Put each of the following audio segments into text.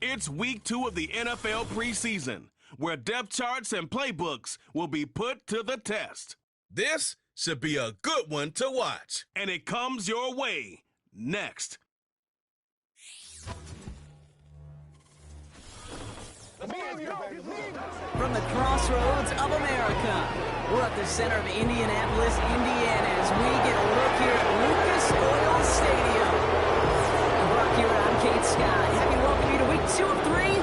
It's week 2 of the NFL preseason, where depth charts and playbooks will be put to the test. This should be a good one to watch. And it comes your way next. From the crossroads of America, we're at the center of Indianapolis, Indiana, as we get a look here at Lucas Oil Stadium. Brock here, I'm Kate Scott. Happy to welcome you to week 2 of 3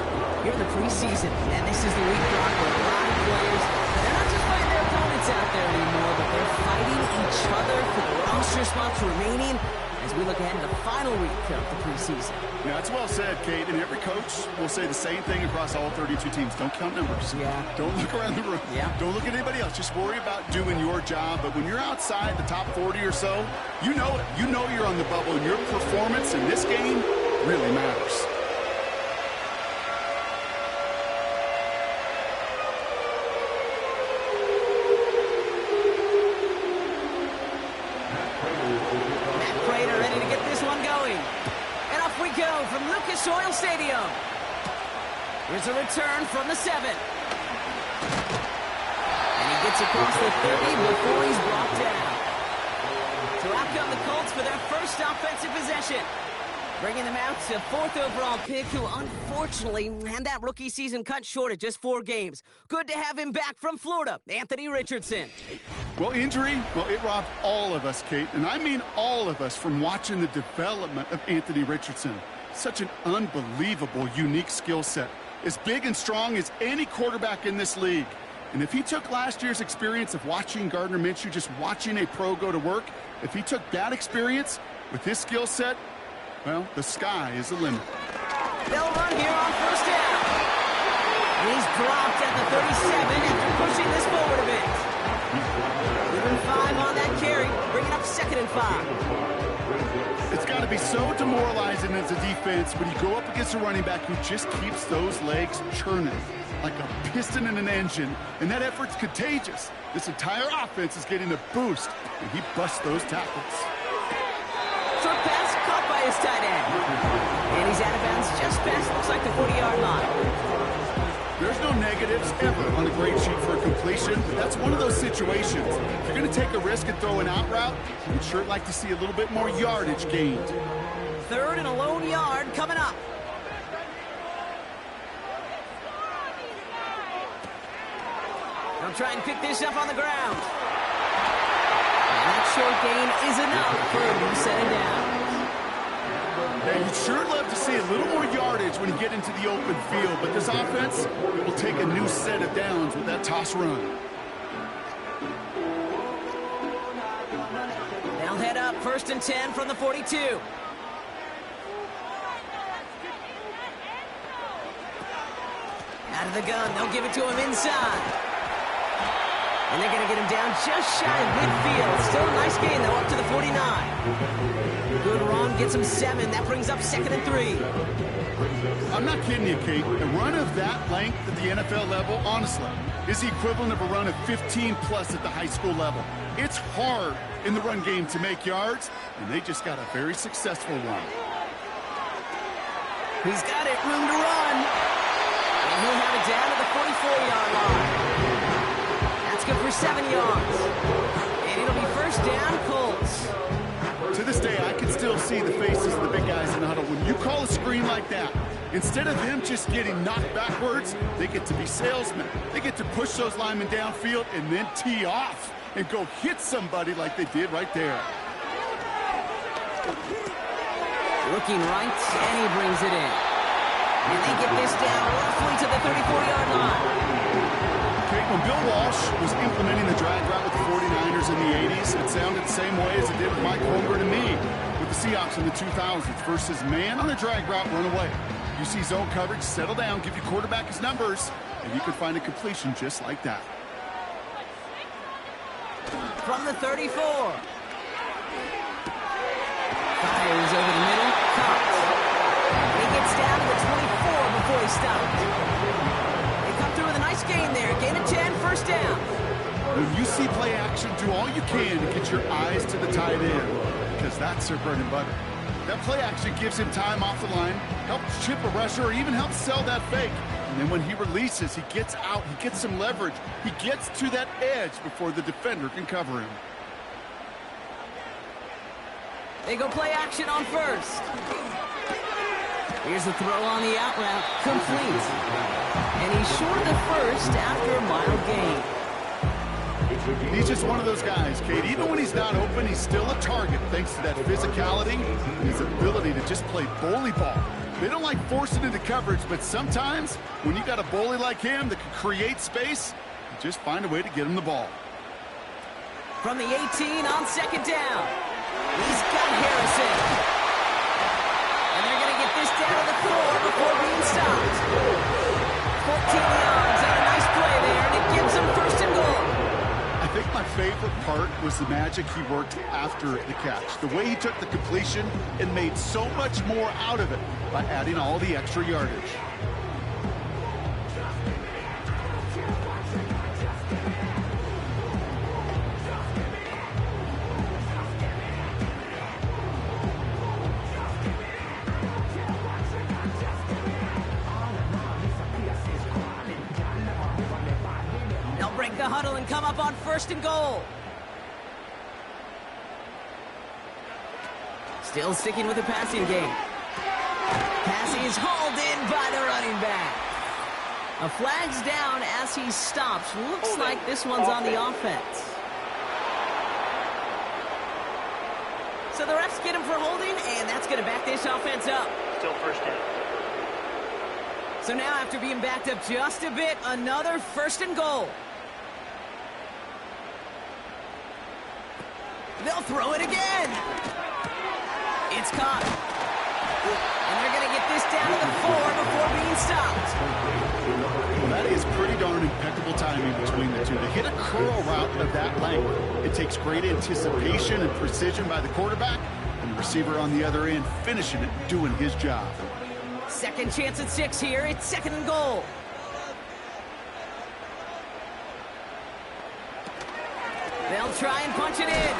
here in the preseason. And this is the week, Brock, where a lot of players, they're not just fighting their opponents out there anymore, but they're fighting each other for the roster spots remaining as we look ahead to the final week of the preseason. Yeah, that's well said, Kate. And every coach will say the same thing across all 32 teams. Don't count numbers. Yeah. Don't look around the room. Yeah. Don't look at anybody else. Just worry about doing your job. But when you're outside the top 40 or so, you know it. You know you're on the bubble, and your performance in this game really matters. From Lucas Oil Stadium. Here's a return from the 7. And he gets across the 30 before he's brought down. So out come the Colts for their first offensive possession. Bringing them out to 4th overall pick, who unfortunately had that rookie season cut short at just 4 games. Good to have him back from Florida, Anthony Richardson. Well, injury, it robbed all of us, Kate, and I mean all of us, from watching the development of Anthony Richardson. Such an unbelievable, unique skill set. As big and strong as any quarterback in this league. And if he took last year's experience of watching Gardner Minshew, just watching a pro go to work, if he took that experience with his skill set, well, the sky is the limit. They'll run here on first down. And he's dropped at the 37 after pushing this forward a bit. Even 5 on that carry, bringing up 2nd and 5. It's got to be so demoralizing as a defense when you go up against a running back who just keeps those legs churning like a piston in an engine, and that effort's contagious. This entire offense is getting a boost, and he busts those tackles. Short pass caught by his tight end. And he's out of bounds just past, looks like the 40-yard line. There's no negatives ever on a grade sheet for a completion, but that's one of those situations. If you're going to take a risk and throw an out route, you'd sure like to see a little bit more yardage gained. 3rd and a lone yard coming up. They'll try and pick this up on the ground. And that short gain is enough for a new set of downs. Now, you'd sure love to see a little more yardage when you get into the open field, but this offense, it will take a new set of downs with that toss run. They'll head up 1st and 10 from the 42. Out of the gun, they'll give it to him inside. And they're going to get him down just shy of midfield. Still a nice gain, though, up to the 49. Good run, gets him 7. That brings up 2nd and 3. I'm not kidding you, Kate. A run of that length at the NFL level, honestly, is the equivalent of a run of 15-plus at the high school level. It's hard in the run game to make yards, and they just got a very successful one. He's got it, room to run. And he'll have it down to the 44-yard line. That's good for 7 yards. And it'll be first down, Colts. To this day, I can still see the faces of the big guys in the huddle. When you call a screen like that, instead of them just getting knocked backwards, they get to be salesmen. They get to push those linemen downfield and then tee off and go hit somebody like they did right there. Looking right, and he brings it in. And they get this down roughly to the 34-yard line. Okay, when Bill Walsh was implementing the drag route with the 49ers in the 80s, it sounded the same way as it did with Mike Holmgren and me. with the Seahawks in the 2000s versus man on a drag route run away. You see zone coverage, settle down, give your quarterback his numbers, and you can find a completion just like that. From the 34. Fires over the middle. Caught. He gets down to the 24 before he stops. They come through with a nice gain there. Gain of 10, first down. When you see play action, do all you can to get your eyes to the tight end, because that's their bread and butter. That play action gives him time off the line, helps chip a rusher, or even helps sell that fake. And then when he releases, he gets out, he gets some leverage. He gets to that edge before the defender can cover him. They go play action on first. Here's the throw on the out route, complete. And he's short of the first after a mild gain. He's just one of those guys, Kate. Even when he's not open, he's still a target thanks to that physicality and his ability to just play bully ball. They don't like forcing into coverage, but sometimes when you got a bully like him that can create space, you just find a way to get him the ball. From the 18 on second down. He's got Harrison. And they're going to get this down to the 4 before being stopped. 14 yards and a nice play there, and it gives them first and goal. I think my favorite part was the magic he worked after the catch. The way he took the completion and made so much more out of it by adding all the extra yardage. The huddle and come up on first and goal. Still sticking with the passing game. Pass is hauled in by the running back. A flag's down as he stops. Looks like this one's on the offense. So the refs get him for holding, and that's going to back this offense up. Still first down. So now after being backed up just a bit, another first and goal. They'll throw it again. It's caught. And they're going to get this down to the 4 before being stopped. Well, that is pretty darn impeccable timing between the two. To hit a curl route of that length, it takes great anticipation and precision by the quarterback, and the receiver on the other end finishing it, doing his job. Second chance at 6 here. It's second and goal. They'll try and punch it in.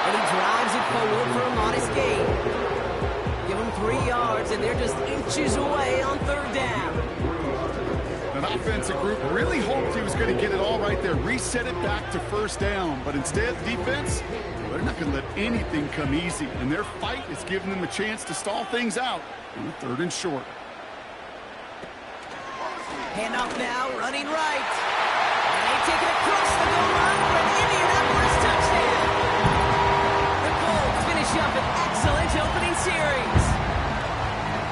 And he drives it forward for a modest gain. Give him 3 yards, and they're just inches away on third down. An offensive group really hoped he was going to get it all right there, reset it back to first down. But instead, defense, well, they're not going to let anything come easy. And their fight is giving them a chance to stall things out on the third and short. Handoff now, running right. And they take it across the goal line for an Indianapolis touchdown. The Colts finish up an excellent opening series.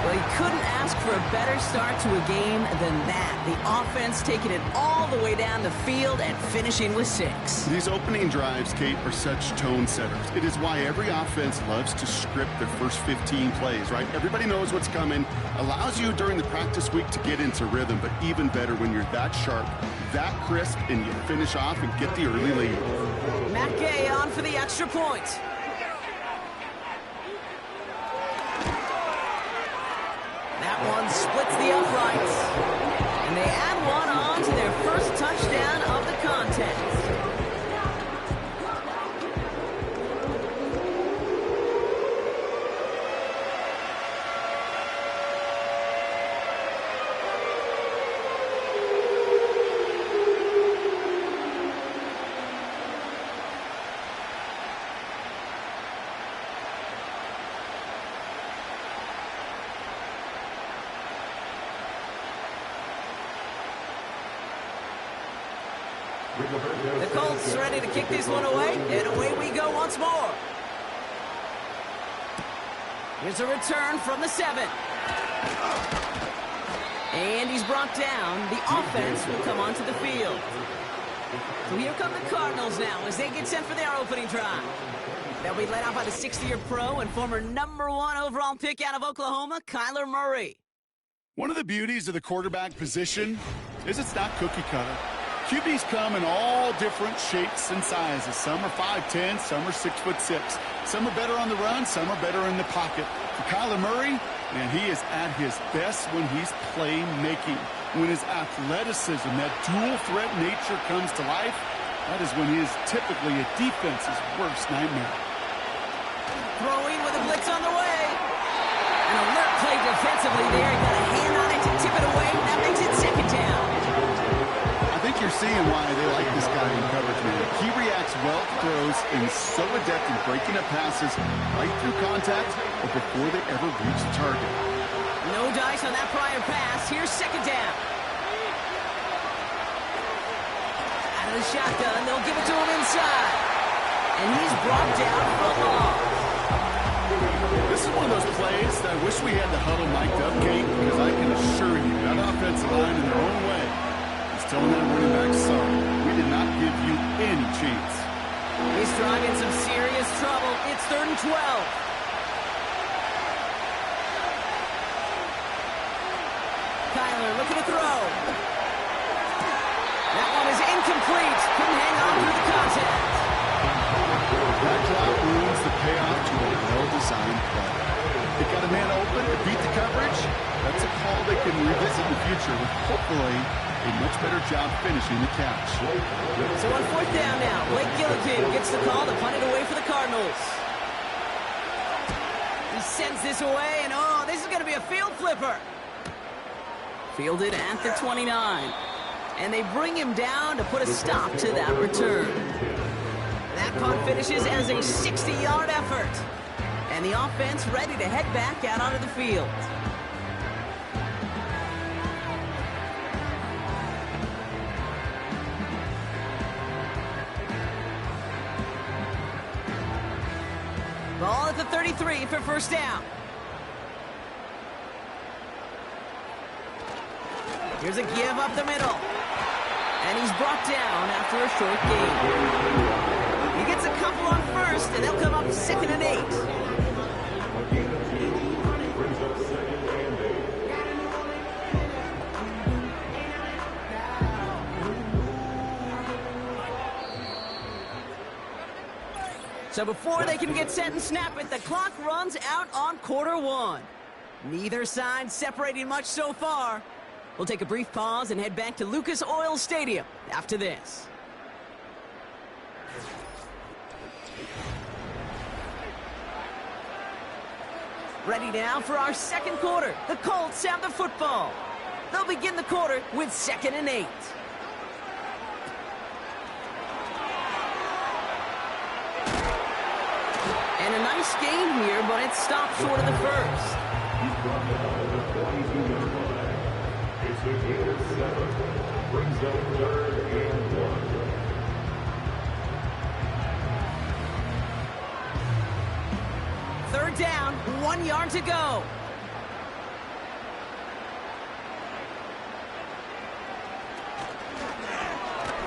Well, he couldn't ask for a better start to a game than that. The offense taking it all the way down the field and finishing with 6. These opening drives, Kate, are such tone setters. It is why every offense loves to script their first 15 plays, right? Everybody knows what's coming. Allows you during the practice week to get into rhythm, but even better when you're that sharp, that crisp, and you finish off and get the early lead. Matt Gay on for the extra point. That one splits the uprights. And they add one on to their first touchdown of the contest. The Colts ready to kick this one away, and away we go once more. Here's a return from the 7. And he's brought down. The offense will come onto the field. So here come the Cardinals now as they get set for their opening drive. They'll be led out by the 60-year pro and former #1 overall pick out of Oklahoma, Kyler Murray. One of the beauties of the quarterback position is it's not cookie cutter. QBs come in all different shapes and sizes. Some are 5'10", some are 6'6". Some are better on the run, some are better in the pocket. For Kyler Murray, man, he is at his best when he's playmaking. When his athleticism, that dual threat nature comes to life, that is when he is typically a defense's worst nightmare. Throwing with a blitz on the way. An alert play defensively there. Got a hand on it to tip it away. That makes it second down. I think you're seeing why they like this guy in coverage, man. He reacts well to throws and is so adept in breaking up passes right through contact or before they ever reach the target. No dice on that prior pass. Here's second down. Out of the shotgun, they'll give it to him inside. And he's brought down for a loss. This is one of those plays that I wish we had the huddle mic'd up, Kate, because I can assure you that offensive line in their own way is telling that running back, sorry, we did not give you any chance. He's driving some serious trouble. It's 3rd and 12. Kyler looking to throw. That one is incomplete. Couldn't hang on through the contact. That drop ruins the payoff to a well-designed play. They got a man open to beat the coverage. That's a call they can revisit in the future with hopefully a much better job finishing the catch. So on 4th down now, Blake Gillikin gets the call to punt it away for the Cardinals. He sends this away, and oh, this is going to be a field flipper. Fielded at the 29. And they bring him down to put a stop to that return. That punt finishes as a 60-yard effort. And the offense ready to head back out onto the field. Ball at the 33 for first down. Here's a give up the middle. And he's brought down after a short gain. He gets a couple on first, and they'll come up 2nd and 8. So before they can get set and snap it, the clock runs out on quarter 1. Neither side separating much so far. We'll take a brief pause and head back to Lucas Oil Stadium after this. Ready now for our second quarter. The Colts have the football. They'll begin the quarter with 2nd and 8. And a nice gain here, but it stopped short of the first. Brings up 3rd and 1. Third down, 1 yard to go.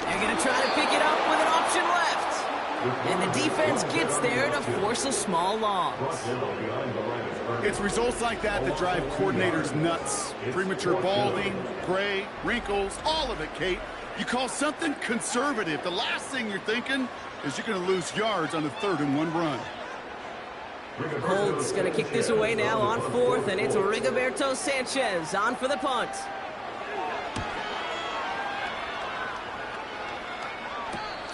They're going to try to pick it up with an option left. And the defense gets there to force a small loss. It's results like that that drive coordinators nuts. Premature balding, gray, wrinkles, all of it, Kate. You call something conservative. The last thing you're thinking is you're going to lose yards on a 3rd and 1 run. Colts going to kick this away now on 4th, and it's Rigoberto Sanchez on for the punt.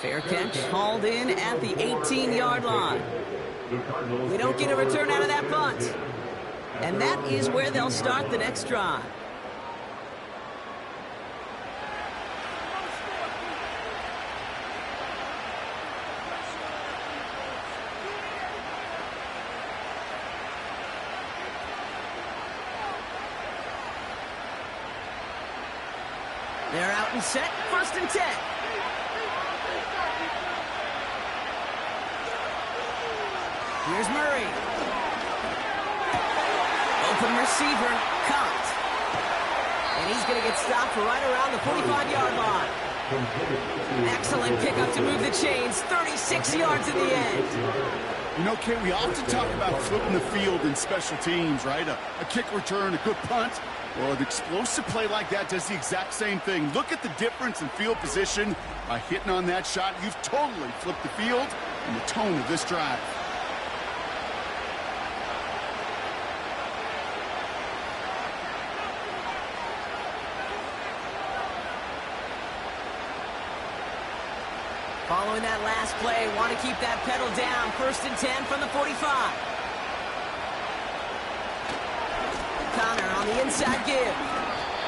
Fair catch hauled in at the 18-yard line. We don't get a return out of that punt. And that is where they'll start the next drive. They're out and set, 1st and 10. Here's Murray. Open receiver, caught. And he's going to get stopped right around the 45-yard line. Excellent pickup to move the chains, 36 yards in the end. You know, Kate, we often talk about flipping the field in special teams, right? A kick return, a good punt. Well, an explosive play like that does the exact same thing. Look at the difference in field position. By hitting on that shot, you've totally flipped the field and the tone of this drive. Following that last play, want to keep that pedal down. 1st and 10 from the 45. Connor on the inside give.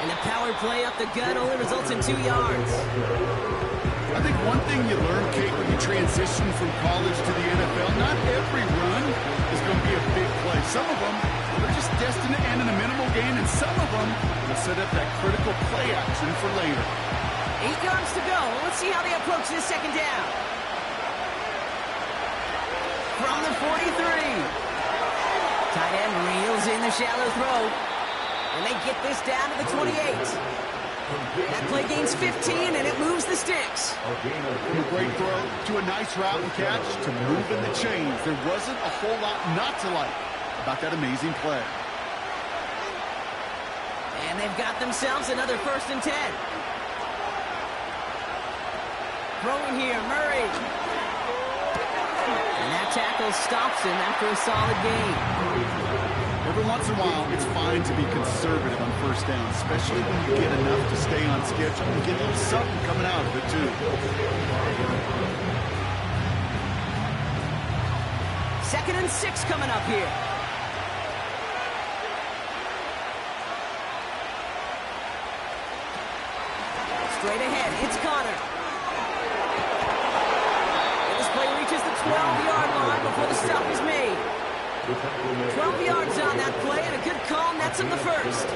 And the power play up the gut only results in 2 yards. I think one thing you learn, Kate, when you transition from college to the NFL, not every run is going to be a big play. Some of them, they're just destined to end in a minimal gain, and some of them will set up that critical play action for later. 8 yards to go. Let's see how they approach this 2nd down. From the 43. Tight end reels in the shallow throw. And they get this down to the 28. That play gains 15, and it moves the sticks. From a great throw to a nice route and catch to moving the chains. There wasn't a whole lot not to like about that amazing play. And they've got themselves another 1st and 10. Throwing here, Murray. And that tackle stops him after a solid gain. Every once in a while, it's fine to be conservative on 1st down, especially when you get enough to stay on schedule and get a little something coming out of it, too. 2nd and 6 coming up here. Straight ahead, it's Connor. Reaches the 12-yard line before the stop is made. 12 yards on that play, and a good call nets him the 1st.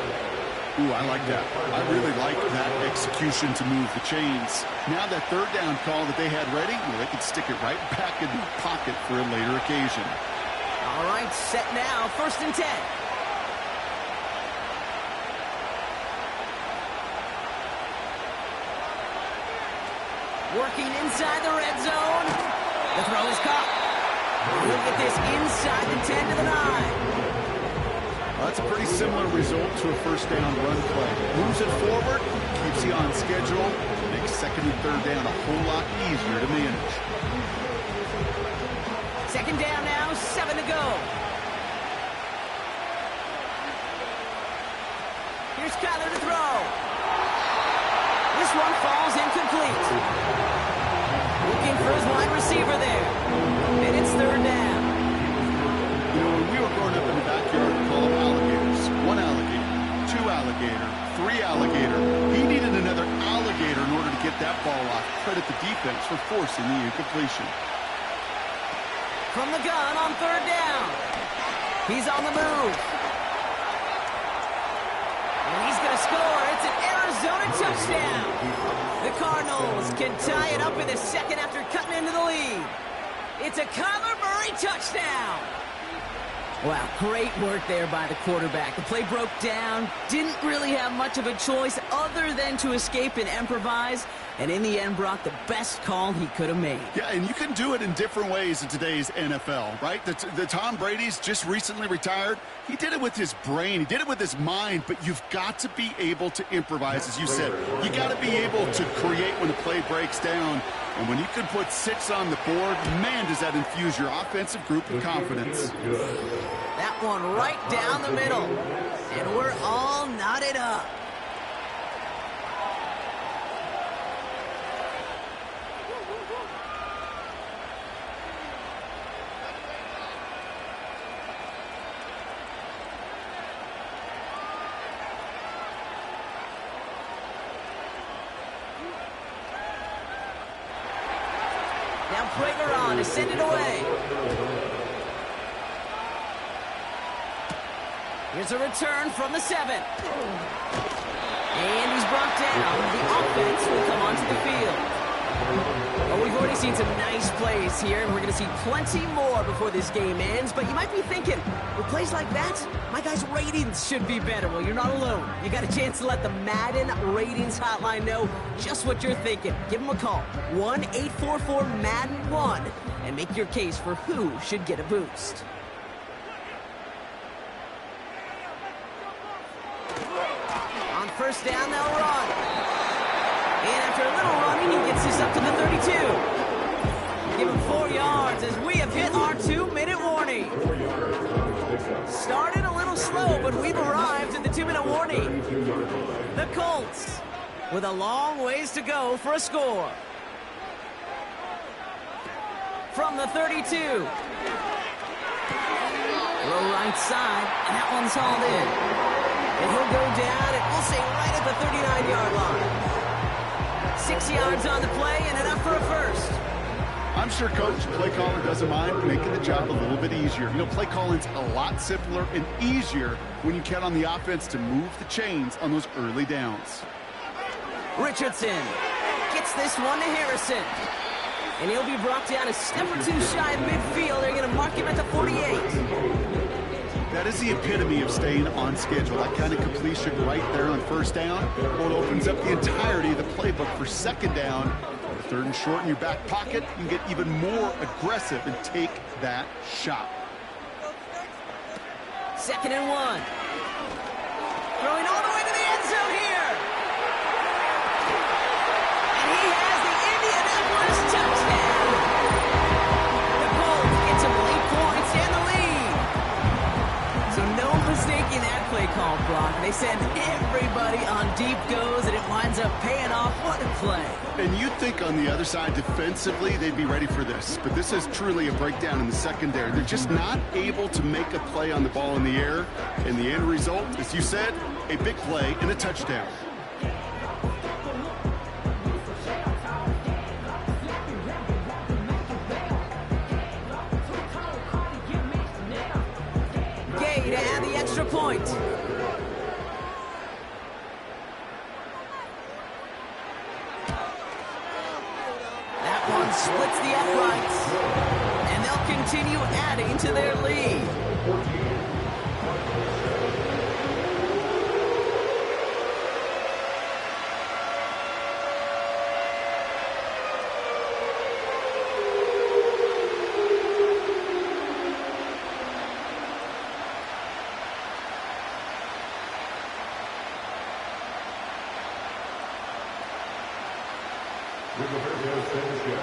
Ooh, I like that. I really like that execution to move the chains. Now that 3rd down call that they had ready, well, they could stick it right back in the pocket for a later occasion. All right, set now, 1st and 10. Working inside the red zone. The throw is caught. Look at this inside the 10 to the 9. Well, that's a pretty similar result to a 1st down run play. Moves it forward, keeps you on schedule, makes 2nd and 3rd down a whole lot easier to manage. 2nd down now, 7 to go. Here's Kyler to throw. This one falls incomplete. Looking for his wide receiver there. And it's 3rd down. You know, when we were growing up in the backyard, we call them alligators. 1 alligator, 2 alligator, 3 alligator. He needed another alligator in order to get that ball off. Credit the defense for forcing the incompletion. From the gun on 3rd down. He's on the move. And he's going to score. It's an Arizona touchdown. The Cardinals can tie it up in the 2nd after cutting into the lead. It's a Kyler Murray touchdown. Wow, great work there by the quarterback. The play broke down, didn't really have much of a choice other than to escape and improvise, and in the end brought the best call he could have made. Yeah, and you can do it in different ways in today's NFL, right? The Tom Brady's just recently retired. He did it with his brain. He did it with his mind, but you've got to be able to improvise, as you said. You got to be able to create when the play breaks down. And when you can put 6 on the board, man, does that infuse your offensive group with confidence. That one right down the middle. And we're all knotted up. Now Prager on to send it away. Here's a return from the 7. And he's brought down. The offense will come onto the field. Well, we've already seen some nice plays here, and we're going to see plenty more before this game ends. But you might be thinking, with plays like that, my guys' ratings should be better. Well, you're not alone. You got a chance to let the Madden ratings hotline know just what you're thinking. Give them a call, 1-844-MADDEN-1. and make your case for who should get a boost. On first down, they'll run. And after a little running, he gets this up to the 32. Give him 4 yards as we have hit our 2-minute warning. Started a little slow, but we've arrived at the 2-minute warning. The Colts with a long ways to go for a score. From the 32. Throw right side, and that one's hauled in. And he'll go down, and we'll say right at the 39-yard line. 6 yards on the play, and enough for a first. I'm sure Coach play caller doesn't mind making the job a little bit easier. You know, play calling's a lot simpler and easier when you count on the offense to move the chains on those early downs. Richardson gets this one to Harrison. And he'll be brought down a step or two shy of midfield. They're going to mark him at the 48. That is the epitome of staying on schedule. That kind of completion right there on first down. Well, it opens up the entirety of the playbook for second down. Third and short in your back pocket, you can get even more aggressive and take that shot. 2nd and 1. Throwing all the way to the end zone here. And he has the Indianapolis touchdown. The Colts get some late points and the lead. So no mistaking that play call, Brock. They send everybody on deep goes, and it winds up paying off. What a play. And you'd think on the other side, defensively, they'd be ready for this. But this is truly a breakdown in the secondary. They're just not able to make a play on the ball in the air. And the end result, as you said, a big play and a touchdown. Gay to add the extra point. Splits the uprights, and they'll continue adding to their lead.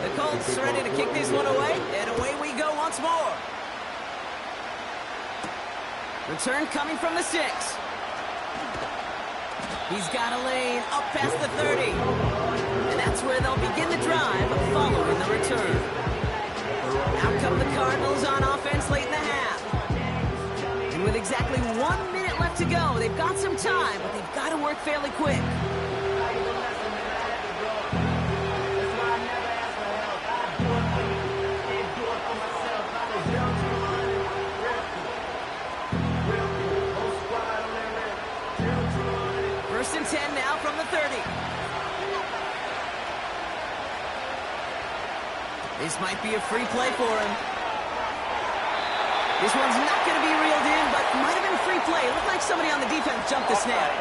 The Colts ready to kick this one away, and away we go once more. Return coming from the 6. He's got a lane up past the 30. And that's where they'll begin the drive following the return. Out come the Cardinals on offense late in the half. And with exactly 1 minute left to go, they've got some time, but they've got to work fairly quick. First and 10 now from the 30. This might be a free play for him. This one's not going to be reeled in, but might have been a free play. It looked like somebody on the defense jumped the snap.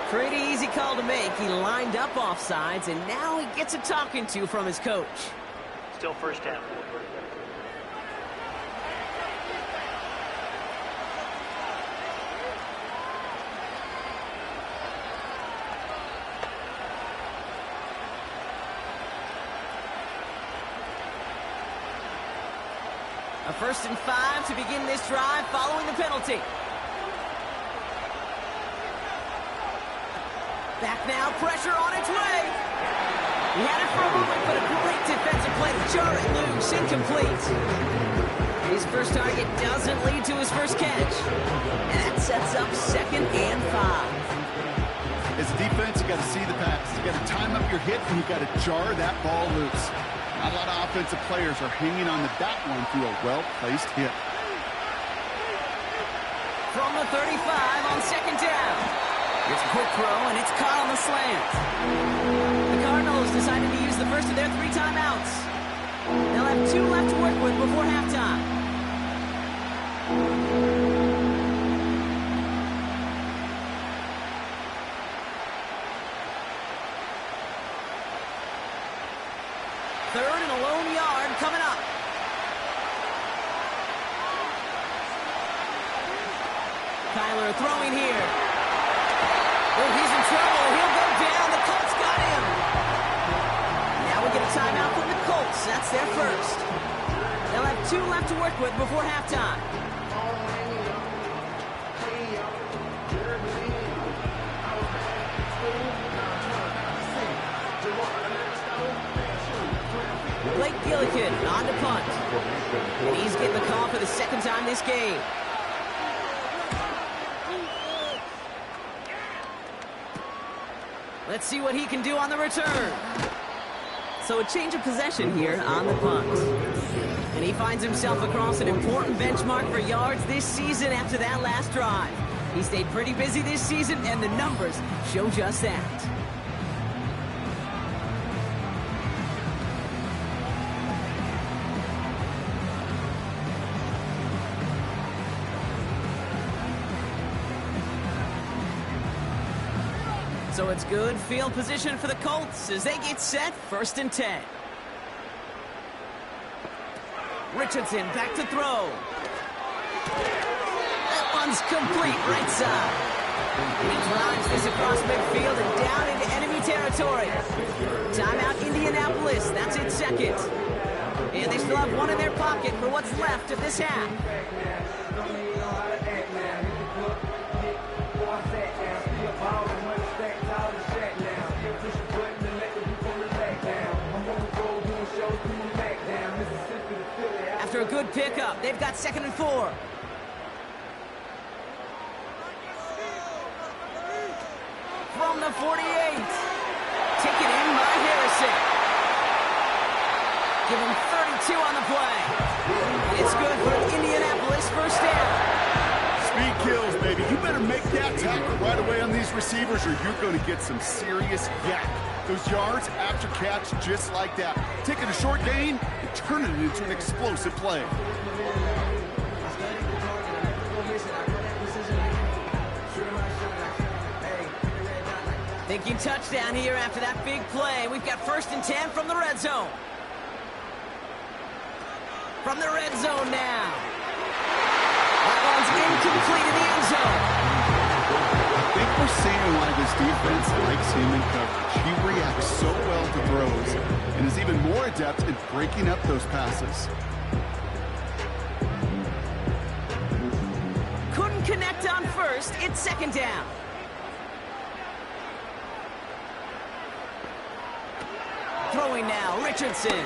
Pretty easy call to make. He lined up offsides, and now he gets a talking to from his coach. Still first down. A 1st and 5 to begin this drive following the penalty. Back now, pressure on its way. He had it for a moment, but a great defensive play to jar it loose, incomplete. His first target doesn't lead to his first catch. And that sets up 2nd and 5. As a defense, you got to see the pass. You got to time up your hit, and you got to jar that ball loose. Not a lot of offensive players are hanging on to that one through a well-placed hit. From the 35 on 2nd down. It's a quick throw, and it's caught on the slant. The Cardinals decided to use the first of their 3 timeouts. They'll have 2 left to work with before halftime. 3rd and a lone yard coming up. Kyler throwing here. Oh, he's in trouble. He'll go down. The Colts got him. Now we get a timeout from the Colts. That's their first. They'll have 2 left to work with before halftime. Blake Gillikin on to punt. And he's getting the call for the 2nd time this game. Let's see what he can do on the return. So a change of possession here on the punt. And he finds himself across an important benchmark for yards this season after that last drive. He stayed pretty busy this season, and the numbers show just that. So it's good field position for the Colts as they get set 1st and 10. Richardson back to throw. That one's complete right side. And he drives this across midfield and down into enemy territory. Timeout Indianapolis. That's its 2nd. And they still have 1 in their pocket for what's left of this half. After a good pickup, they've got 2nd and 4. From the 48. Taken in by Harrison. Give him 32 on the play. It's good for an Indianapolis 1st down. Speed kills, baby. You better make that tackle right away on these receivers or you're going to get some serious yak. Those yards after catch just like that. Taking a short gain and turning it into an explosive play. Thinking touchdown here after that big play. We've got 1st and 10 from the red zone. From the red zone now. That one's incomplete in the end zone. I think we're seeing why this defense likes him in coverage. He reacts so well to throws and is even more adept at breaking up those passes. Couldn't connect on 1st. It's 2nd down. Throwing now, Richardson.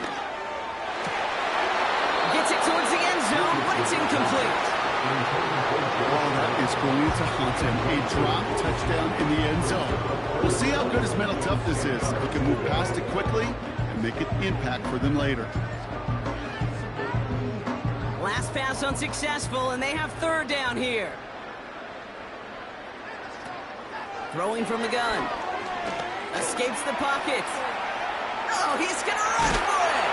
Gets it towards the end zone, but it's incomplete. Oh, that is going to haunt him. A drop touchdown in the end zone. We'll see how good his mental toughness is. He can move past it quickly and make an impact for them later. Last pass unsuccessful, and they have 3rd down here. Throwing from the gun. Escapes the pocket. Oh, he's going to run for it.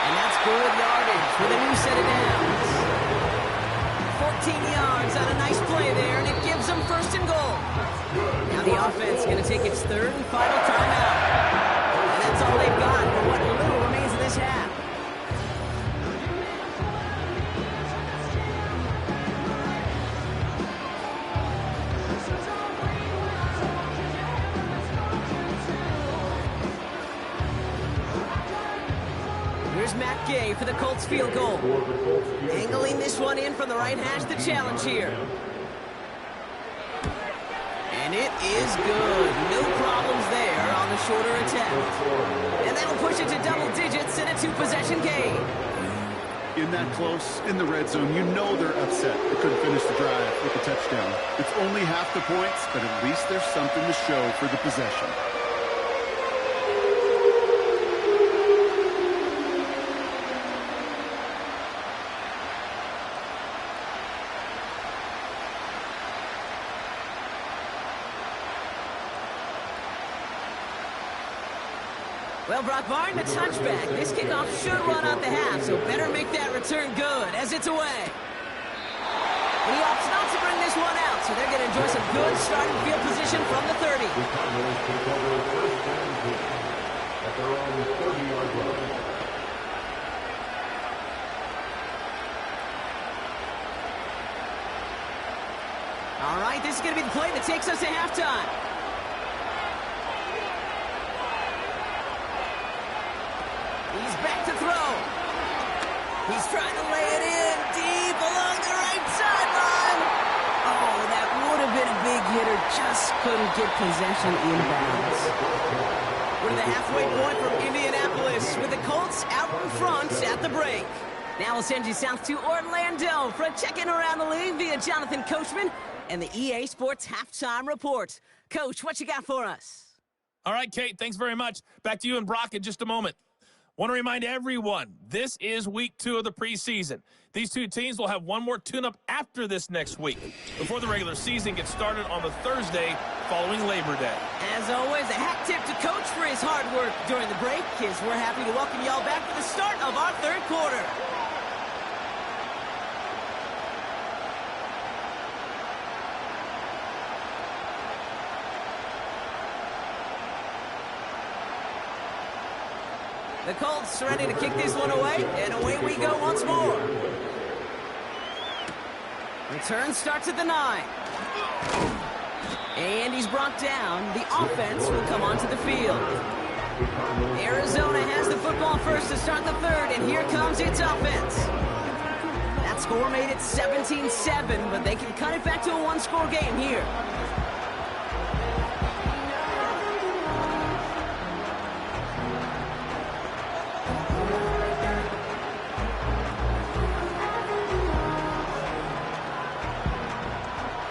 And that's good yardage with a new set of downs. 14 yards on a nice play there, and it gives them 1st and goal. Now the offense is going to take its 3rd and final timeout. And that's all they've got for what little remains of this half. Here's Matt Gay for the Colts field goal. Angling this one in from the right hash, the challenge here. And it is good. No problems there on the shorter attempt. And that'll push it to double digits in a 2-possession game. In that close, in the red zone, you know they're upset. They couldn't finish the drive with a touchdown. It's only half the points, but at least there's something to show for the possession. Well, Brock Martin, a touchback. This kickoff should run out the half, so better make that return good as it's away. And he opts not to bring this one out, so they're going to enjoy some good starting field position from the 30. The Cardinals pick up their 1st down at their own 30-yard line. right, this is going to be the play that takes us to halftime. He's back to throw. He's trying to lay it in deep along the right sideline. Oh, that would have been a big hitter. Just couldn't get possession inbounds. We're to the halfway point from Indianapolis with the Colts out in front at the break. Now we'll send you south to Orlando for a check-in around the league via Jonathan Coachman and the EA Sports Halftime Report. Coach, what you got for us? All right, Kate, thanks very much. Back to you and Brock in just a moment. Want to remind everyone, this is week 2 of the preseason. These two teams will have one more tune-up after this next week, before the regular season gets started on the Thursday following Labor Day. As always, a hat tip to Coach for his hard work during the break, as we're happy to welcome y'all back for the start of our third quarter. The Colts ready to kick this one away, and away we go once more. Return starts at the 9. And he's brought down. The offense will come onto the field. Arizona has the football first to start the third, and here comes its offense. That score made it 17-7, but they can cut it back to a one-score game here.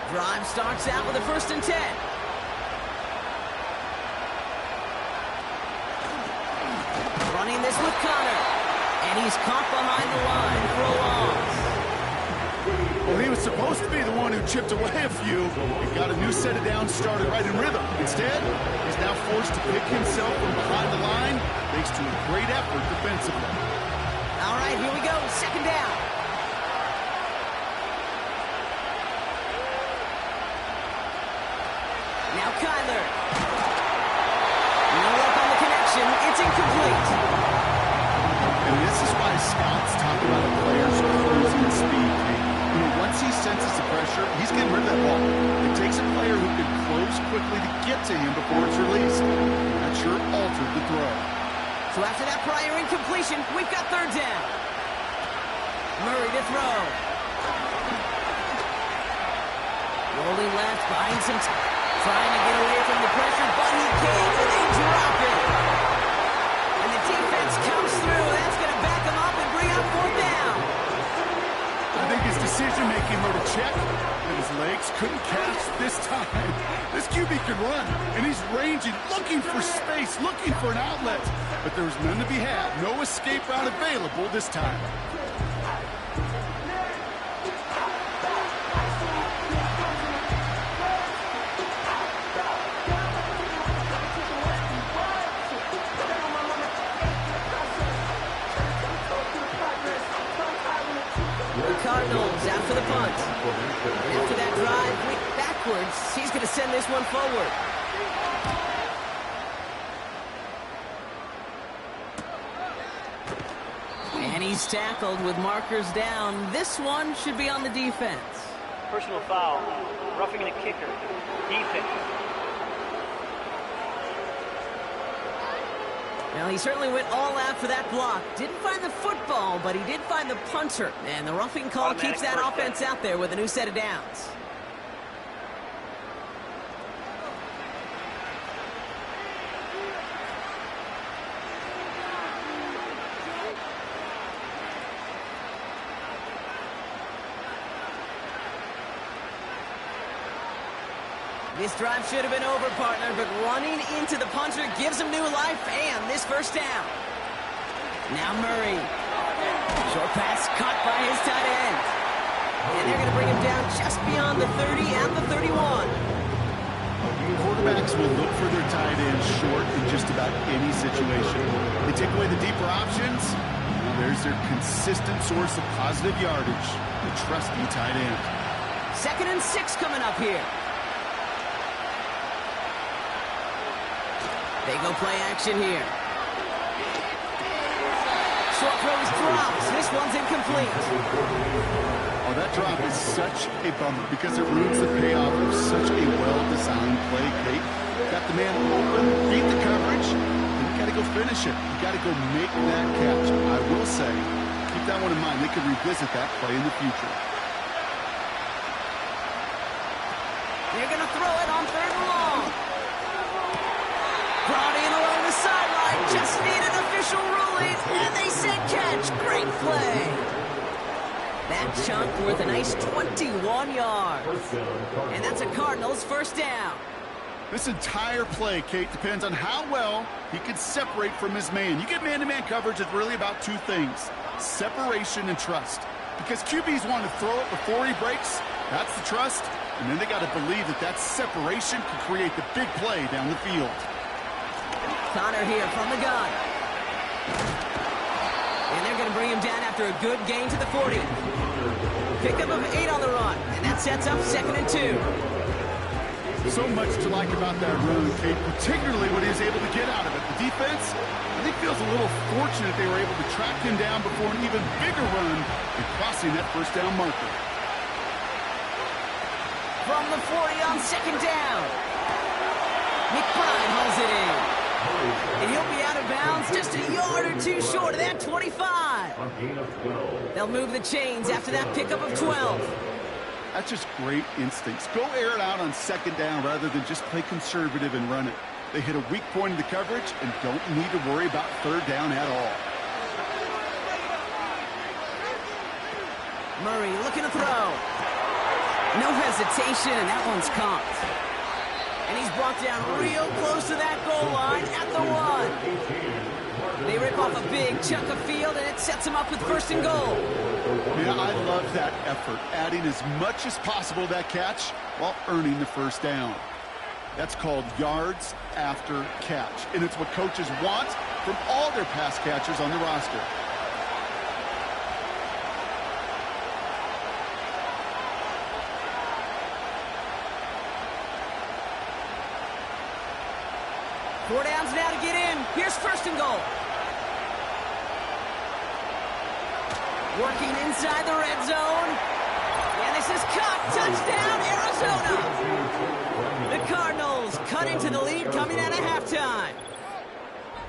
Drive starts out with a 1st and 10. Running this with Connor. And he's caught behind the line for a loss. Well, he was supposed to be the one who chipped away a few and got a new set of downs started right in rhythm. Instead, he's now forced to pick himself from behind the line thanks to a great effort defensively. All right, here we go. 2nd down. Now Kyler. No luck on the connection. It's incomplete. And this is why scouts talk about a player's cruising speed. You know, once he senses the pressure, he's getting rid of that ball. It takes a player who can close quickly to get to him before it's released. And that sure altered the throw. So after that prior incompletion, we've got 3rd down. Murray to throw. Rolling left behind some... Trying to get away from the pressure, but he can't, and they drop it. And the defense comes through. That's going to back him up and bring up 4th down. I think his decision-making wrote a check that his legs couldn't catch this time. This QB can run, and he's ranging, looking for space, looking for an outlet. But there was none to be had. No escape route available this time. Cardinals out for the punt. After that drive, quick backwards, he's going to send this one forward. And he's tackled with markers down. This one should be on the defense. Personal foul. Roughing the kicker. Defense. Well, he certainly went all out for that block. Didn't find the football, but he did find the punter. And the roughing call keeps that offense out there with a new set of downs. This drive should have been over, partner, but running into the punter gives him new life and this 1st down. Now Murray. Short pass caught by his tight end. And they're going to bring him down just beyond the 30 and the 31. Quarterbacks will look for their tight end short in just about any situation. They take away the deeper options. Well, there's their consistent source of positive yardage, the trusty tight end. 2nd and 6 coming up here. They go play action here. Short throw is dropped. This one's incomplete. On that drop is such a bummer because it ruins the payoff of such a well-designed play, Kate. Got the man open, beat the coverage, and you got to go finish it. You got to go make that catch. I will say, keep that one in mind. They could revisit that play in the future. They're going to throw it on 3rd and long. Brought in along the sideline. Just need an official ruling, and they said catch. Great play. That chunk worth a nice 21 yards. And that's a Cardinals first down. This entire play, Kate, depends on how well he can separate from his man. You get man-to-man coverage, it's really about two things, separation and trust. Because QBs want to throw it before he breaks, that's the trust, and then they got to believe that that separation can create the big play down the field. Connor here from the gun. And they're going to bring him down after a good gain to the 40. Pickup of 8 on the run, and that sets up 2nd and 2. So much to like about that run, Kate, particularly what he was able to get out of it. The defense, I think, feels a little fortunate they were able to track him down before an even bigger run and crossing that first down marker. From the 40 on 2nd down. McBride hauls it in. And he'll be out of bounds just a yard or 2 short of that 25. They'll move the chains after that pickup of 12. That's just great instincts. Go air it out on 2nd down rather than just play conservative and run it. They hit a weak point in the coverage and don't need to worry about 3rd down at all. Murray looking to throw. No hesitation, and that one's caught. And he's brought down real close to that goal line at the 1. They rip off a big chunk of field, and it sets him up with 1st and goal. Yeah, I love that effort, adding as much as possible to that catch while earning the 1st down. That's called yards after catch, and it's what coaches want from all their pass catchers on the roster. Four downs now to get in. Here's 1st and goal. Working inside the red zone. And this is caught. Touchdown, Arizona. The Cardinals cut into the lead coming out of halftime.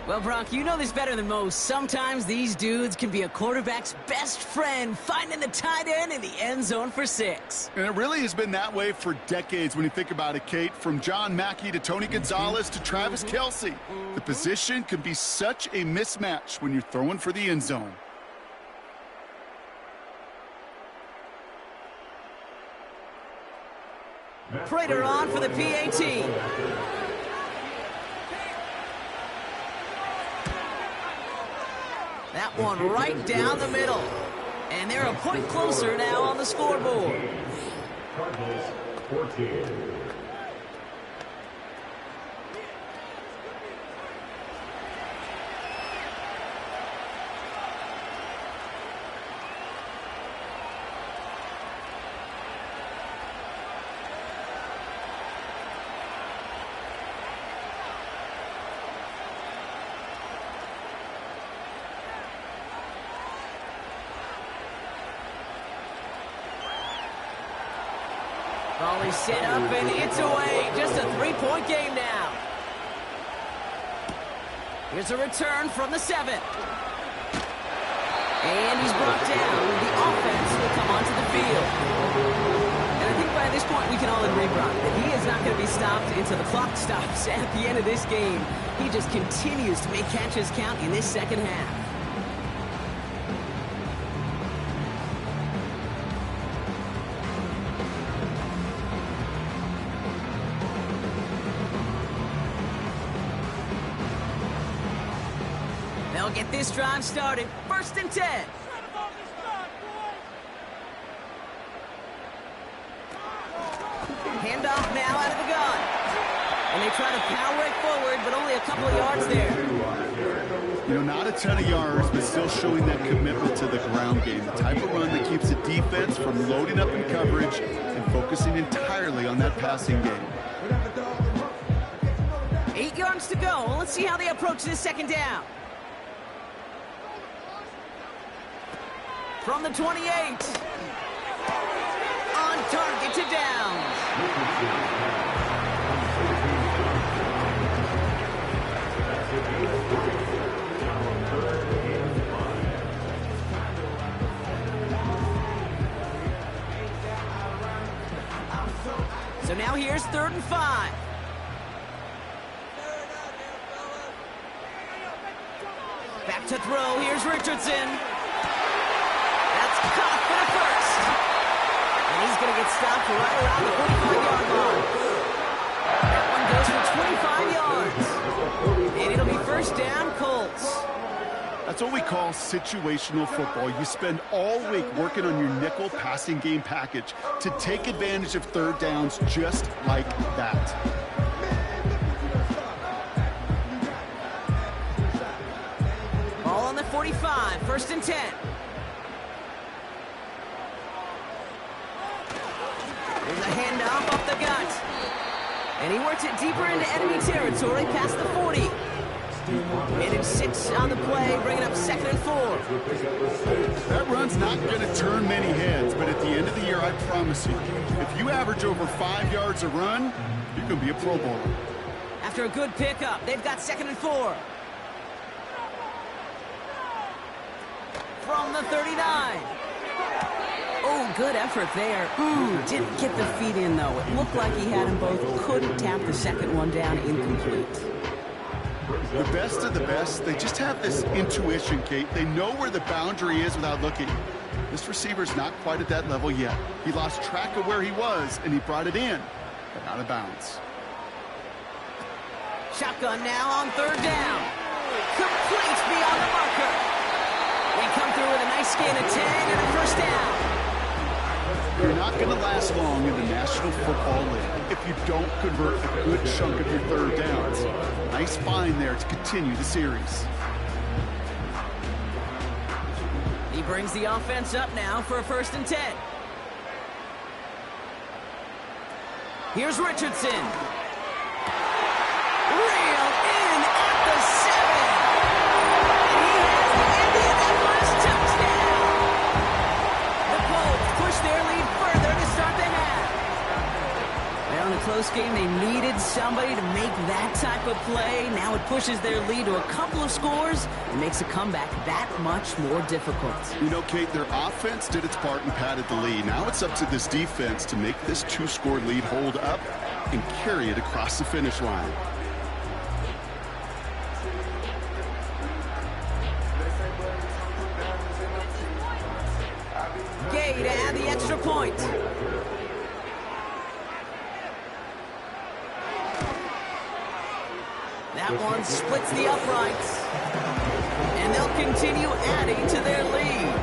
Well, Brock, you know this better than most. Sometimes these dudes can be a quarterback's best friend, finding the tight end in the end zone for 6. And it really has been that way for decades when you think about it, Kate. From John Mackey to Tony Gonzalez to Travis Kelce. The position can be such a mismatch when you're throwing for the end zone. Prater on for the PAT. That one right down the middle. And they're a point closer now on the scoreboard. Cardinals 14. Ball is set up and it's away. Just a 3-point game now. Here's a return from the 7. And he's brought down. The offense will come onto the field. And I think by this point we can all agree, Brock, that he is not going to be stopped until the clock stops at the end of this game. He just continues to make catches count in this second half. They'll get this drive started. 1st and 10. Handoff now out of the gun. And they try to power it forward, but only a couple of yards there. You know, not a ton of yards, but still showing that commitment to the ground game. The type of run that keeps the defense from loading up in coverage and focusing entirely on that passing game. 8 yards to go. Let's see how they approach this second down. From the 28. On target to Downs. So now here's 3rd and 5. Back to throw. Here's Richardson. That's caught for the first. And he's going to get stopped right around the 45-yard line. That one goes for 25 yards. And it'll be first down, Colts. That's what we call situational football. You spend all week working on your nickel passing game package to take advantage of 3rd downs just like that. Ball on the 45, 1st and 10. There's a handoff off the gut. And he works it deeper into enemy territory past the 40. Managed 6 on the play, bringing up 2nd and 4. That run's not going to turn many heads, but at the end of the year, I promise you, if you average over 5 yards a run, you're going to be a Pro Bowler. After a good pickup, they've got 2nd and 4. From the 39. Oh, good effort there. Didn't get the feet in, though. It looked like he had them both. Couldn't tap the second one down, incomplete. The best of the best, they just have this intuition, Kate. They know where the boundary is without looking. This receiver's not quite at that level yet. He lost track of where he was, and he brought it in, but out of bounds. Shotgun now on 3rd down. Complete beyond the marker. They come through with a nice gain of 10 and a first down. You're not going to last long in the National Football League if you don't convert a good chunk of your 3rd downs. Nice find there to continue the series. He brings the offense up now for a 1st and 10. Here's Richardson. Reel in at the 7. And he has the Indianapolis touchdown. The Colts push their lead further to start the half. Well, in a close game, they needed somebody to make that type of play. Now it pushes their lead to a couple of scores and makes a comeback that much more difficult. You know, Kate, their offense did its part and padded the lead. Now it's up to this defense to make this 2-score lead hold up and carry it across the finish line. Gay to add the extra point. That one splits the uprights. And they'll continue adding to their lead.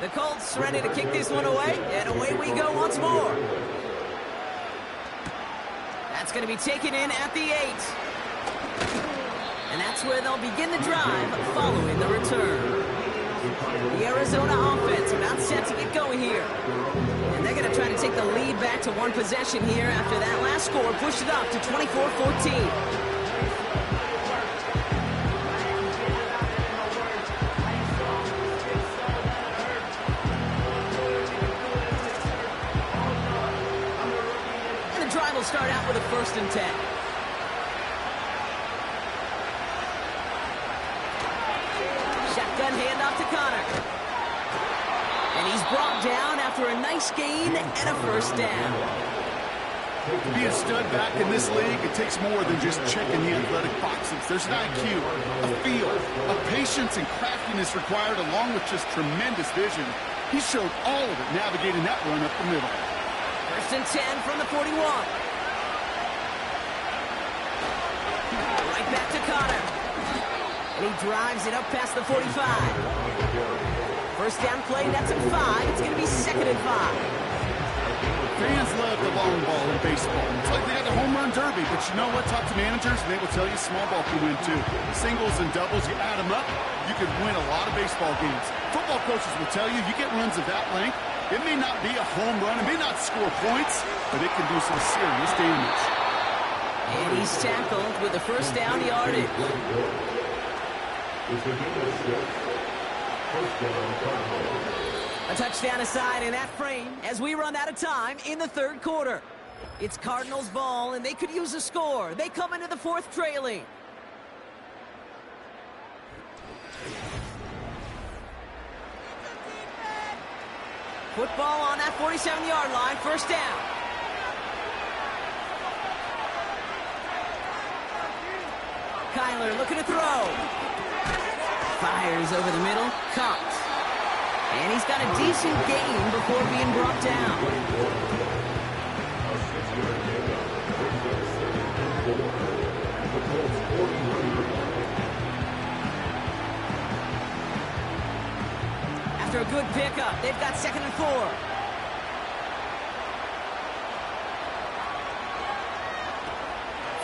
The Colts ready to kick this one away, and away we go once more. That's going to be taken in at the 8. And that's where they'll begin the drive following the return. The Arizona offense about set to get going here. And they're going to try to take the lead back to 1 possession here after that last score pushed it up to 24-14. Start out with a 1st and 10. Shotgun handoff to Connor. And he's brought down after a nice gain and a first down. To be a stud back in this league, it takes more than just checking the athletic boxes. There's an IQ, a feel, a patience and craftiness required along with just tremendous vision. He showed all of it navigating that run up the middle. 1st and 10 from the 41. Right back to Connor. And he drives it up past the 45. First down play, that's at 5. It's going to be 2nd and 5. Fans love the long ball in baseball. It's like they got the home run derby, but you know what? Talk to managers, and they will tell you small ball can win too. Singles and doubles, you add them up, you could win a lot of baseball games. Football coaches will tell you get runs of that length. It may not be a home run, it may not score points, but it can do some serious damage. And he's tackled with the first down yardage. A touchdown aside in that frame as we run out of time in the 3rd quarter. It's Cardinals ball, and they could use a score. They come into the 4th trailing. Football on that 47-yard line, first down. Kyler looking to throw. Fires over the middle, caught. And he's got a decent gain before being brought down. After a good pickup, they've got 2nd and 4.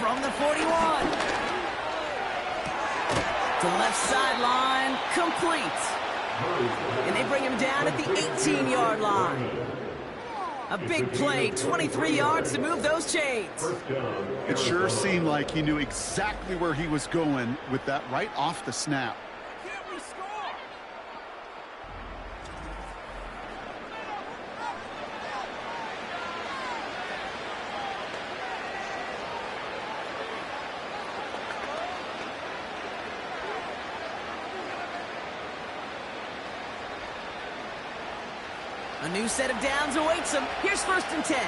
From the 41. To left sideline, complete. And they bring him down at the 18-yard line. A big play, 23 yards to move those chains. It sure seemed like he knew exactly where he was going with that right off the snap. A new set of downs awaits him. Here's 1st and 10.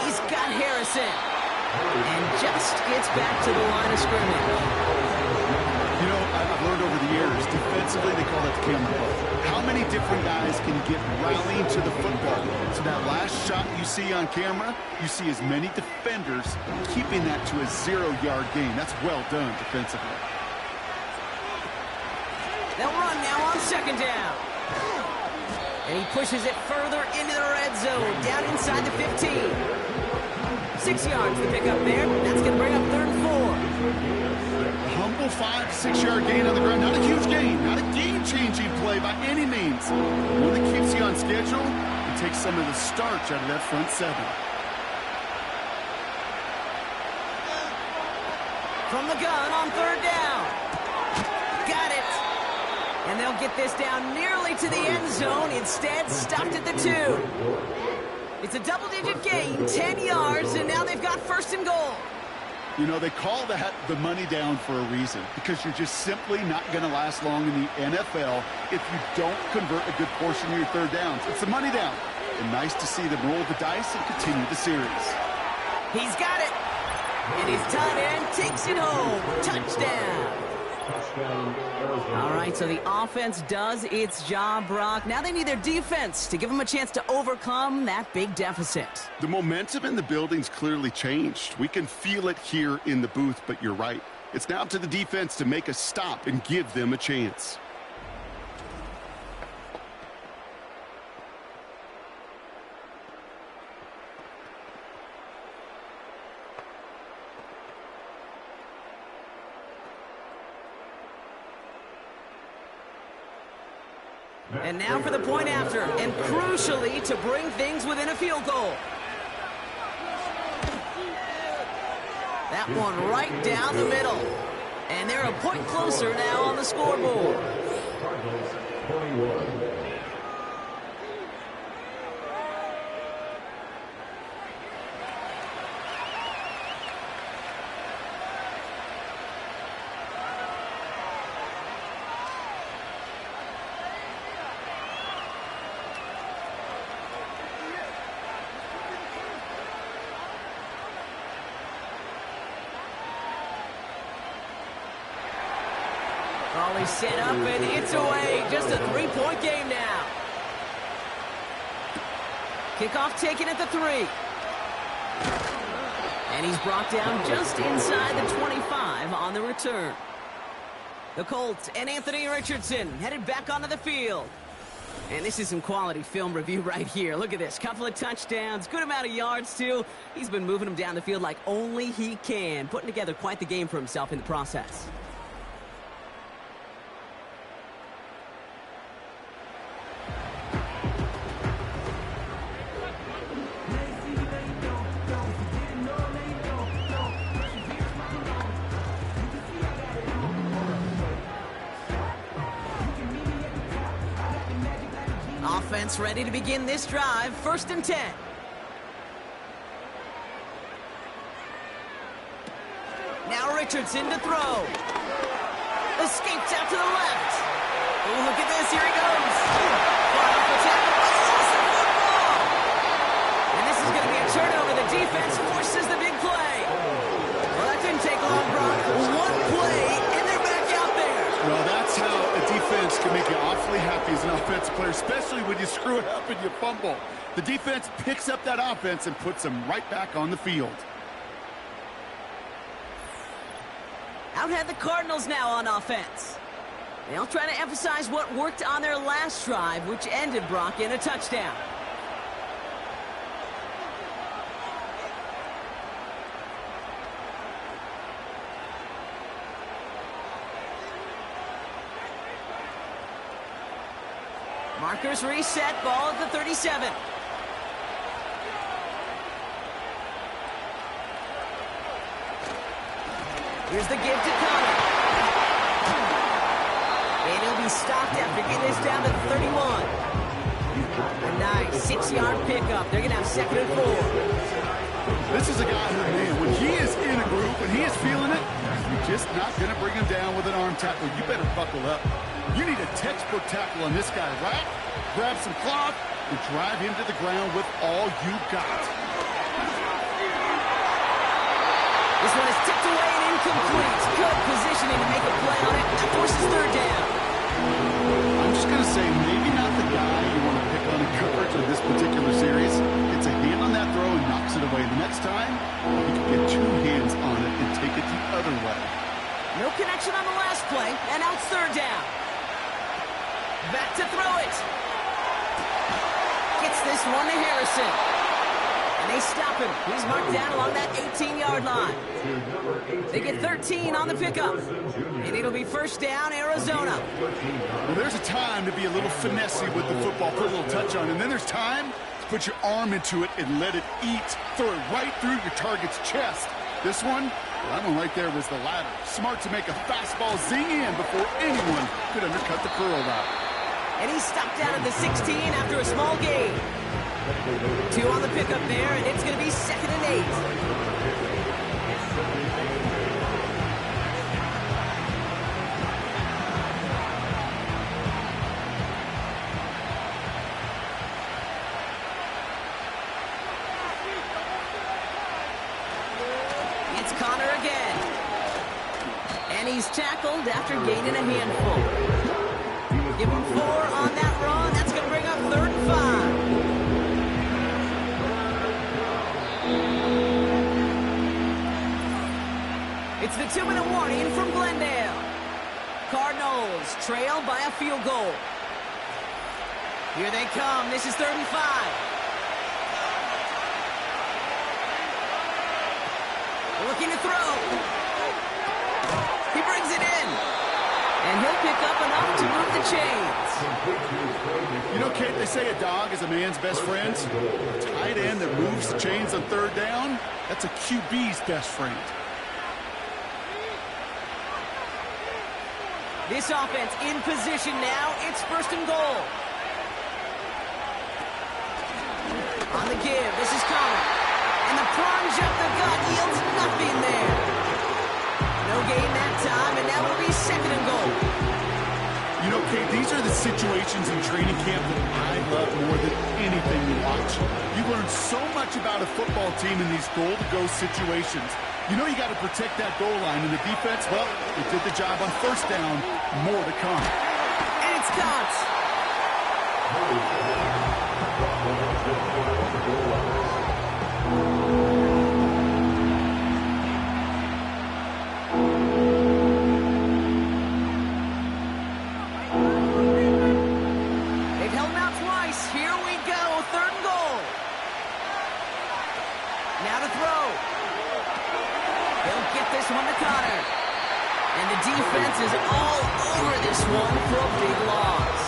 He's got Harrison. And just gets back to the line of scrimmage. You know, I've learned over the years, defensively they call it the camera ball. How many different guys can get rallying to the football? So that last shot you see on camera, you see as many defenders keeping that to a 0-yard gain. That's well done defensively. They'll run now on 2nd down. And he pushes it further into the red zone, down inside the 15. 6 yards to pick up there. That's going to bring up 3rd and 4. A humble 5 to 6 yard gain on the ground. Not a huge gain, not a game-changing play by any means. One that keeps you on schedule and takes some of the starch out of that front 7. From the gun on 3rd down. Got it. And they'll get this down nearly to the end zone. Instead, stopped at the 2. It's a double-digit gain, 10 yards, and now they've got 1st and goal. You know, they call that the money down for a reason, because you're just simply not going to last long in the NFL if you don't convert a good portion of your 3rd downs. It's the money down. And nice to see them roll the dice and continue the series. He's got it. And his tight end takes it home. Touchdown. All right, so the offense does its job, Brock. Now they need their defense to give them a chance to overcome that big deficit. The momentum in the building's clearly changed. We can feel it here in the booth, but you're right. It's now up to the defense to make a stop and give them a chance. And now for the point after, and crucially to bring things within a field goal. That one right down the middle. And they're a point closer now on the scoreboard. Cardinals 21. Raleigh set up, and it's away. Just a 3-point game now. Kickoff taken at the 3. And he's brought down just inside the 25 on the return. The Colts and Anthony Richardson headed back onto the field. And this is some quality film review right here. Look at this. Couple of touchdowns. Good amount of yards, too. He's been moving them down the field like only he can. Putting together quite the game for himself in the process. Offense ready to begin this drive. 1st and 10. Now Richardson to throw. Escapes out to the left. Oh, look at this. Here he goes. Fought off the tackle. Lost the football. And this is going to be a turnover. The defense forces the big play. Well, that didn't take long, Brock. One play, and they're back out there. Well, that's how a defense can make you awfully happy as an offensive player, especially when you screw it up and you fumble. The defense picks up that offense and puts them right back on the field. Out had the Cardinals now on offense. They'll try to emphasize what worked on their last drive, which ended, Brock, in a touchdown. Markers reset, ball at the 37. Here's the give to Connor. And he'll be stopped after getting this down to the 31. A nice 6-yard pickup. They're going to have 2nd and 4. This is a guy who, man, when he is in a group, when he is feeling it, you're just not going to bring him down with an arm tackle. You better buckle up. You need a textbook tackle on this guy, right? Grab some cloth and drive him to the ground with all you got. This one is tipped away and incomplete. Good positioning to make a play on it. That forces 3rd down. I'm just going to say, maybe not the guy you want to pick on in coverage in this particular series. Gets a hand on that throw and knocks it away. The next time, he can get 2 hands on it and take it the other way. No connection on the last play, and now it's 3rd down. Back to throw it. Gets this one to Harrison. And they stop him. He's marked down along that 18-yard line. They get 13 on the pickup. And it'll be 1st down, Arizona. Well, there's a time to be a little finessey with the football, put a little touch on it. And then there's time to put your arm into it and let it eat. Throw it right through your target's chest. This one, well, that one right there was the latter. Smart to make a fastball zing in before anyone could undercut the curl route. And he's stopped down at the 16 after a small gain. 2 on the pickup there, and it's going to be 2nd and 8. It's Connor again. And he's tackled after gaining a handful. Give him 4 on that run. That's going to bring up 3rd and 5. It's the 2-minute warning from Glendale. Cardinals trail by a field goal. Here they come. This is 3rd and 5. Looking to throw. He brings it in. And he'll pick up enough to move the chains. You know, Kate, they say a dog is a man's best friend. A tight end that moves the chains on 3rd down, that's a QB's best friend. This offense in position now. It's 1st and goal. On the give, this is Connor. And the plunge up the gut yields nothing there. No gain that time, and now it'll be 2nd and goal. You know, Kate, these are the situations in training camp that I love more than anything to watch. You learn so much about a football team in these goal-to-go situations. You know you got to protect that goal line, and the defense, well, they did the job on 1st down. More to come. And it's caught. one for a big loss.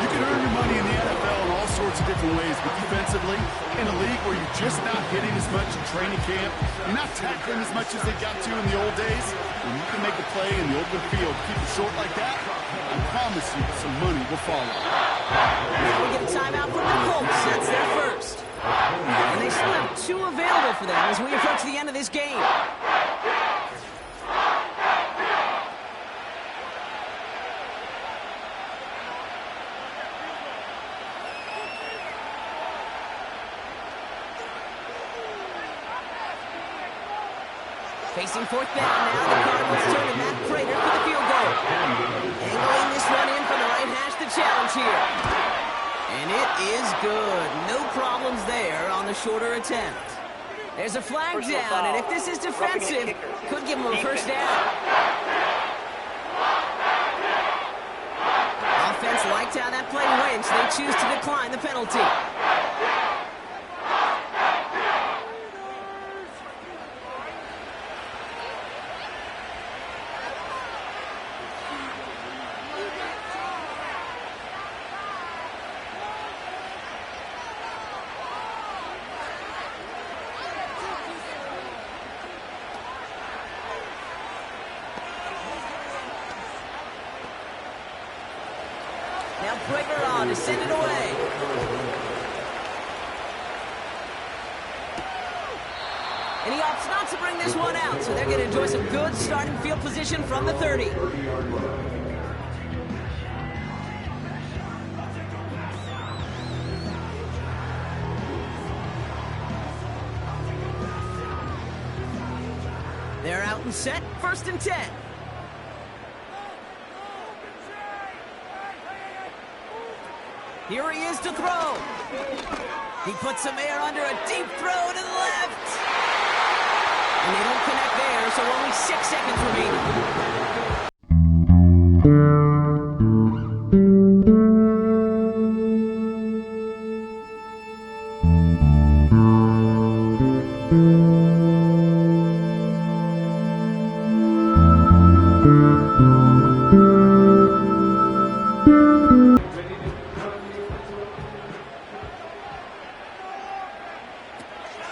You can earn your money in the NFL in all sorts of different ways, but defensively, in a league where you're just not hitting as much in training camp, you're not tackling as much as they got to in the old days, when you can make a play in the open field, keep it short like that, I promise you some money will follow. Now we get a timeout from the Colts. That's their first. And they still have 2 available for them as we approach the end of this game. Facing fourth down now, the Cardinals turn to Matt Prater for the field goal. Angling this one in from the right hash, the challenge here. And it is good. No problems there on the shorter attempt. There's a flag down, and if this is defensive, could give him a first down. Offense liked how that play went, so they choose to decline the penalty. Now Prater on to send it away. And he opts not to bring this one out, so they're going to enjoy some good starting field position from the 30. They're out and set, 1st and 10. Here he is to throw. He puts some air under a deep throw to the left. And they don't connect there, so only 6 seconds remaining.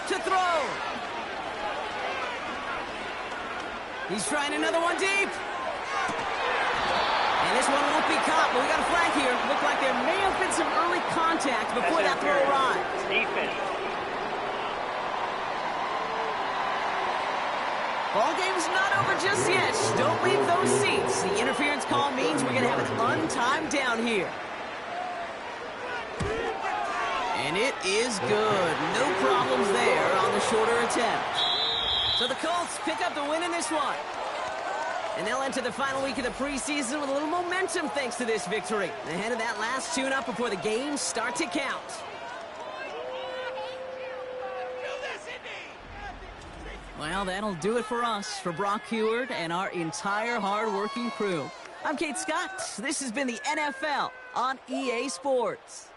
To throw. He's trying another one deep. And this one won't be caught, but we got a flag here. Looked like there may have been some early contact before that throw arrived. Defense. Ball game's not over just yet. Don't leave those seats. The interference call means we're going to have an untimed down here. And it is good. No problems there on the shorter attempt. So the Colts pick up the win in this one. And they'll enter the final week of the preseason with a little momentum thanks to this victory. Ahead of that last tune-up before the games start to count. Well, that'll do it for us, for Brock Heward and our entire hard-working crew. I'm Kate Scott. This has been the NFL on EA Sports.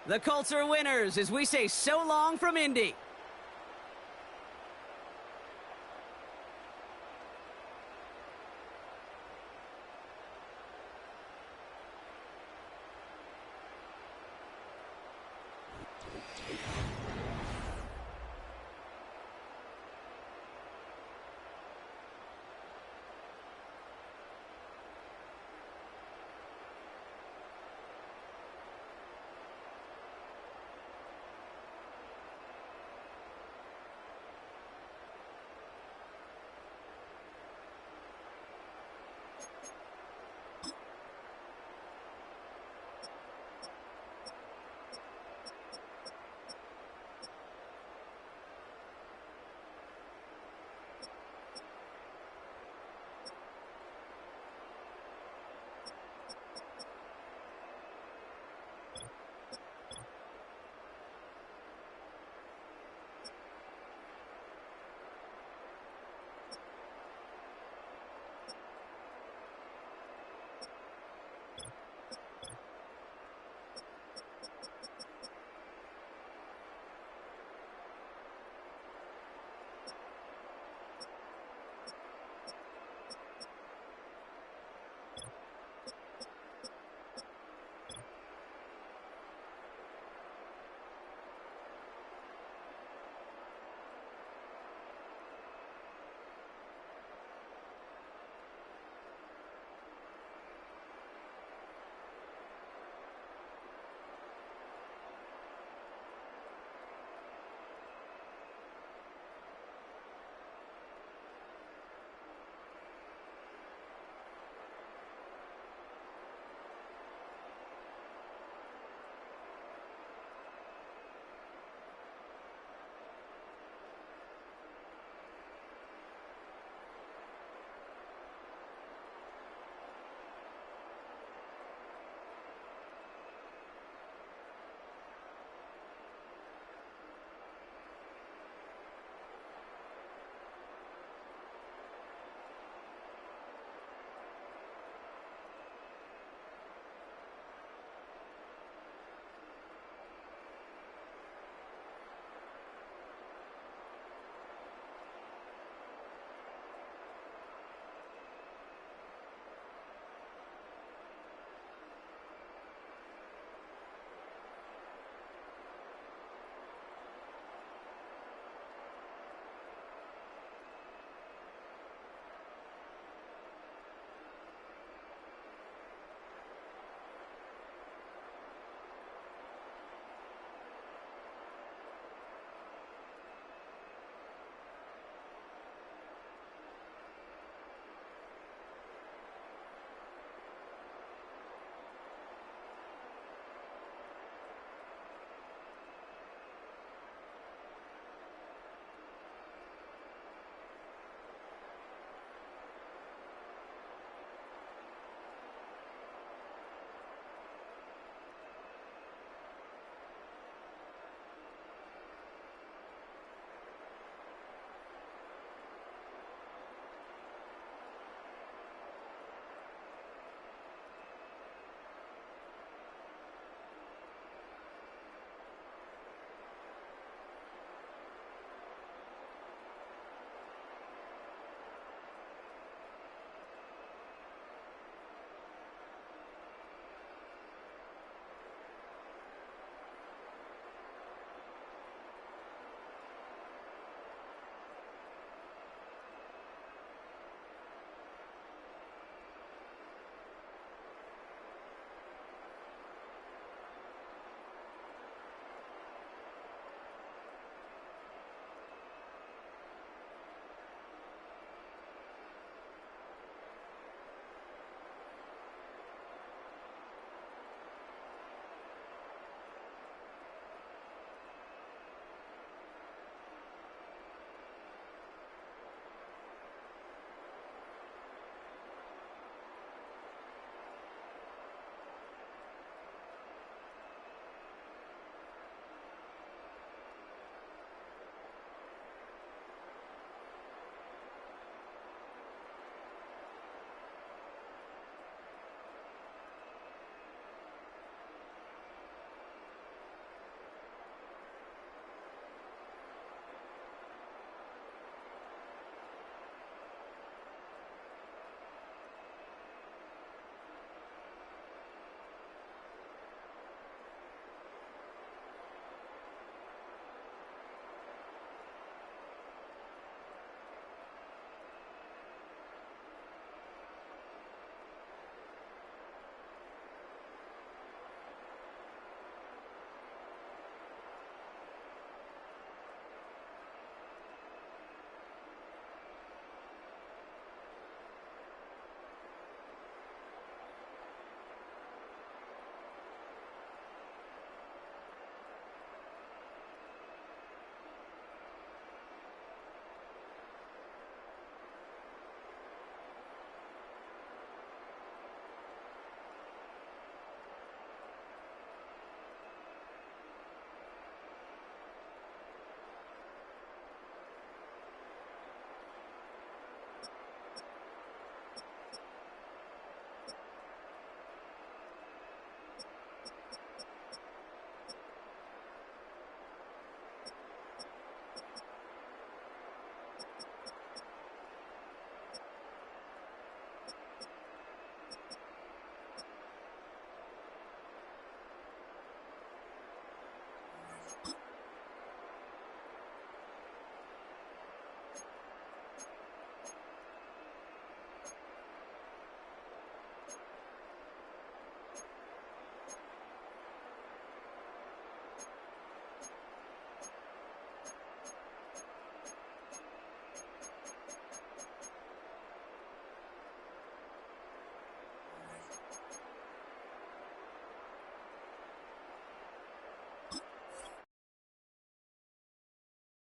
The Colts are winners as we say so long from Indy.